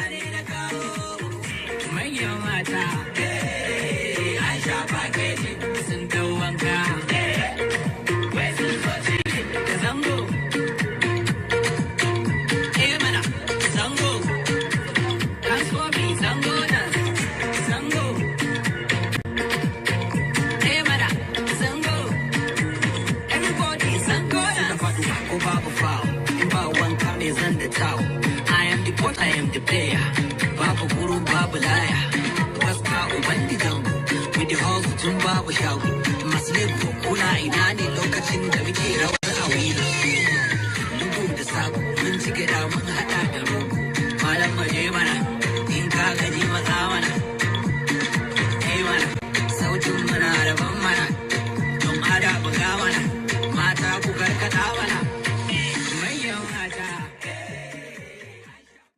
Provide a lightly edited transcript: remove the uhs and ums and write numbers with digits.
ne na kawo manyan mata an sha pakeji sun dau wanka wai sun zo da zango mana zango transformi zango nan zango mana zango everybody zango nan ko babu foul ba wanka mai zan da tawo I am the coach, I am the player. Babu guru, babu laya. Waska ubandi jango. With the hustle tun babu shago. Masu lebo kuna ina ne lokacin da muke rawa.